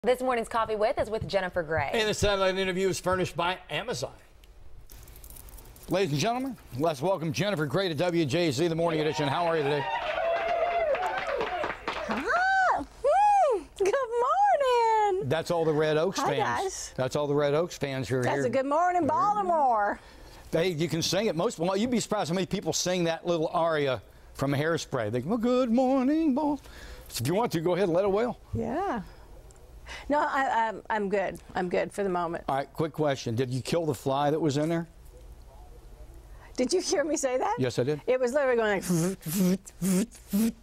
This morning's Coffee With is with Jennifer Gray. And the satellite interview is furnished by Amazon. Ladies and gentlemen, let's welcome Jennifer Gray to WJZ, the Morning Edition. How are you today? Good morning. That's all the Red Oaks fans. Hi, guys. That's all the Red Oaks fans who are here. That's a good morning, Baltimore. Hey, you can sing it. Well, you'd be surprised how many people sing that little aria from Hairspray. They go, well, good morning, Ball. So if you want to, go ahead and let it wail. Yeah. No, I'm good. I'm good for the moment. All right, quick question. Did you kill the fly that was in there? Did you hear me say that? Yes, I did. It was literally going like...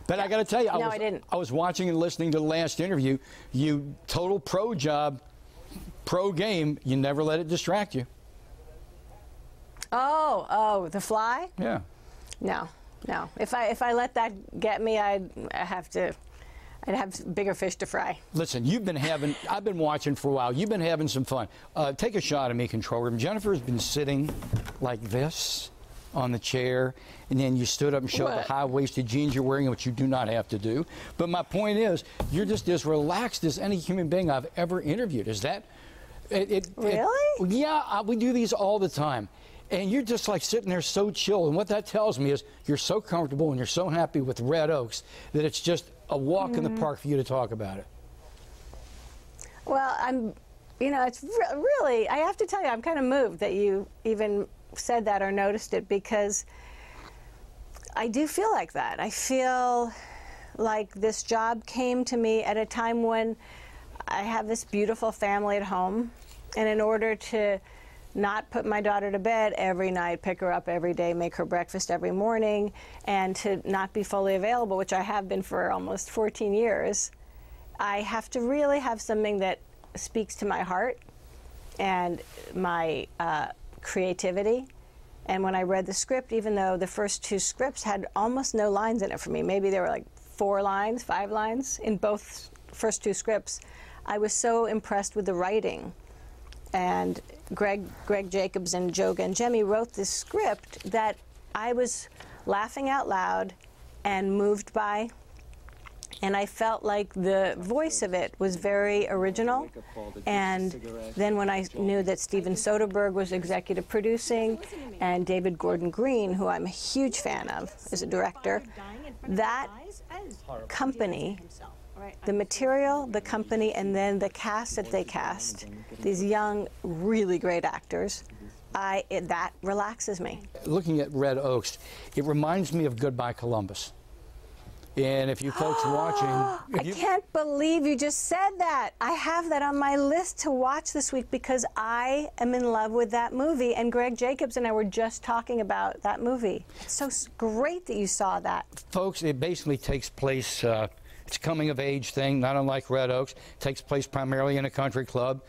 But I got to tell you, I didn't. I was watching and listening to the last interview. You total pro job, pro game. You never let it distract you. Oh, the fly? Yeah. No. If I let that get me, I'd have bigger fish to fry. Listen, I've been watching for a while. You've been having some fun. Take a shot of me, control room. Jennifer's been sitting like this on the chair, and then you stood up and showed the high-waisted jeans you're wearing, which you do not have to do. But my point is, you're just as relaxed as any human being I've ever interviewed. Is that really? Yeah, we do these all the time. And you're just like sitting there so chill. And what that tells me is you're so comfortable and you're so happy with Red Oaks that it's just a walk in the park for you to talk about it. Well, it's really, I have to tell you, I'm kind of moved that you even said that or noticed it, because I do feel like that. I feel like this job came to me at a time when I have this beautiful family at home, and in order to not put my daughter to bed every night, pick her up every day, make her breakfast every morning, and to not be fully available, which I have been for almost 14 years, I have to really have something that speaks to my heart and my creativity. And when I read the script, even though the first two scripts had almost no lines in it for me, maybe there were like 4 lines, 5 lines in both first two scripts, I was so impressed with the writing. And Greg Jacobs and Joe Gangemi wrote this script that I was laughing out loud and moved by, and I felt like the voice of it was very original. And then when I knew that Steven Soderbergh was executive producing, and David Gordon Green, who I'm a huge fan of as a director, that company, the material, the company, and then the cast that they cast, these young, really great actors, that relaxes me. Looking at Red Oaks, it reminds me of Goodbye Columbus. And if you folks watching... I can't believe you just said that. I have that on my list to watch this week because I am in love with that movie, and Greg Jacobs and I were just talking about that movie. It's so great that you saw that. Folks, it basically takes place... it's a coming-of-age thing, not unlike Red Oaks. It takes place primarily in a country club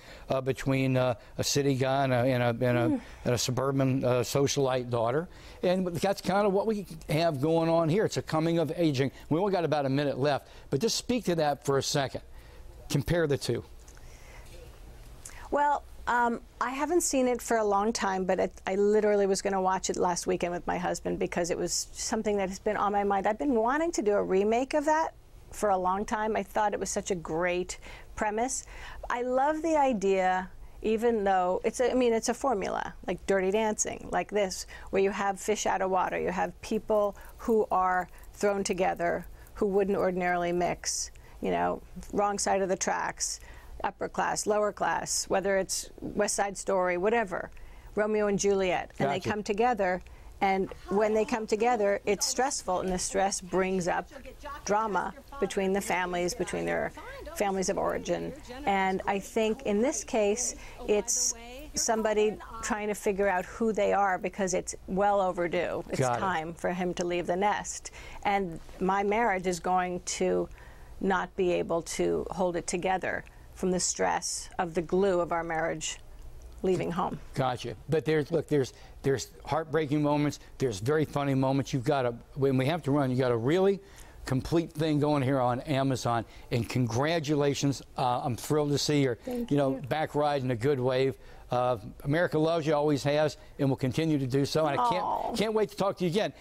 between a city guy and a suburban socialite daughter. And that's kind of what we have going on here. It's a coming-of-aging. We only got about a minute left, but just speak to that for a second. Compare the two. Well, I haven't seen it for a long time, but I literally was going to watch it last weekend with my husband because it was something that has been on my mind. I've been wanting to do a remake of that for a long time. I thought it was such a great premise. I love the idea, even though it's a formula, like Dirty Dancing, like this, where you have fish out of water. You have people who are thrown together who wouldn't ordinarily mix, wrong side of the tracks, upper class, lower class, whether it's West Side Story, whatever, Romeo and Juliet, and they come together. And when they come together, it's stressful, and the stress brings up drama between the families, between their families of origin. And I think in this case, it's somebody trying to figure out who they are because it's well overdue. It's time for him to leave the nest. And my marriage is going to not be able to hold it together from the stress of the glue of our marriage leaving home. Gotcha. But there's heartbreaking moments. There's very funny moments. When we have to run, you got a really complete thing going here on Amazon. And congratulations. I'm thrilled to see your, back riding a good wave. America loves you, always has, and will continue to do so. And I can't wait to talk to you again.